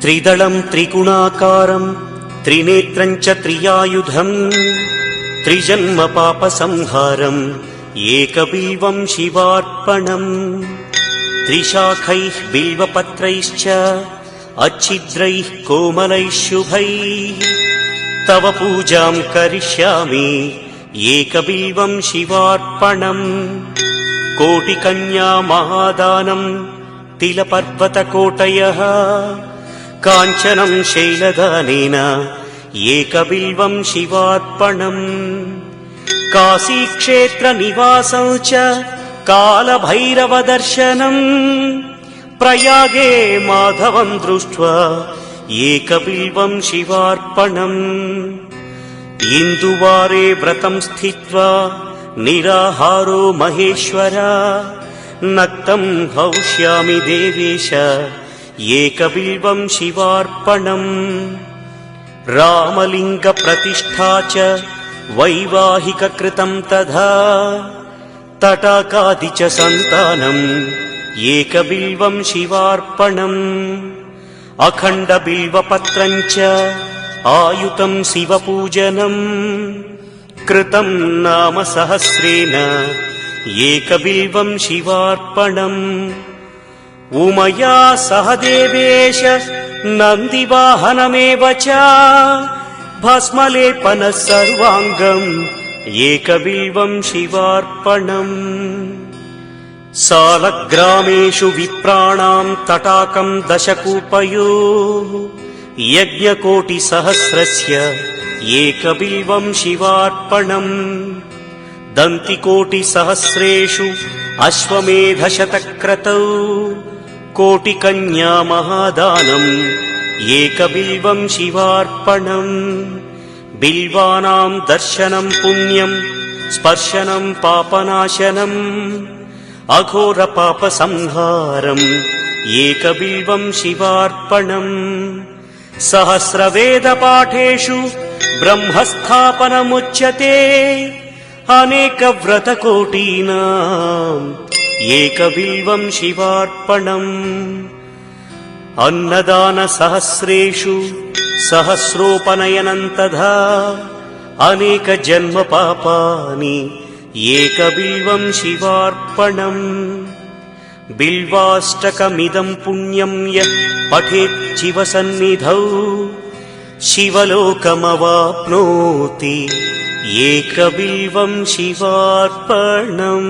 त्रिदलं त्रिगुणाकारं त्रिनेत्रं च त्रियायुधं त्रिजन्म पापसंहारम् एकबिल्वं शिवार्पणम् त्रिशाखैः बिल्वपत्रैश्च अच्छिद्रैः कोमलैः शुभैः तव पूजां करिष्यामि एकबिल्वं शिवार्पणम् कोटिकन्या महादानं तिलपर्वतकोटयः काञ्चनं शैलदानेन एकबिल्वं शिवार्पणम् काशीक्षेत्रनिवासं च कालभैरवदर्शनम् प्रयागे माधवं दृष्ट्वा एकबिल्वं शिवार्पणम् इन्दुवारे व्रतं स्थित्वा निराहारो महेश्वर नक्तं हौष्यामि देवेश एकबिल्वं शिवार्पणम् रामलिङ्गप्रतिष्ठा च वैवाहिककृतं तथा तटाकादि च सन्तानम् एकबिल्वं शिवार्पणम् अखण्डबिल्वपत्रं च आयुतं शिवपूजनम् कृतं नाम सहस्रेण एकबिल्वं शिवार्पणम् उमया सह देवेश नन्दिवाहनमेव च भस्मलेपनः सर्वाङ्गम् एकबिल्वं शिवार्पणम् सालग्रामेषु विप्राणां तटाकं दशकूपयोः यज्ञकोटिसहस्रस्य एकबिल्वं शिवार्पणम् दन्तिकोटिसहस्रेषु अश्वमेधशतक्रतौ कोटिकन्या महादानम् एकबिल्वं शिवार्पणम् बिल्वानां दर्शनं पुण्यं स्पर्शनं पापनाशनम् अघोरपापसंहारम् एकबिल्वं शिवार्पणम् सहस्रवेदपाठेषु ब्रह्मस्थापनमुच्यते अनेकव्रतकोटीनाम् एकबिल्वं शिवार्पणम् अन्नदानसहस्रेषु सहस्रोपनयनं तथा अनेकजन्मपापानि एकबिल्वं शिवार्पणम् बिल्वाष्टकमिदं पुण्यं यः पठेत् शिवसन्निधौ शिवलोकमवाप्नोति एकबिल्वं शिवार्पणम्।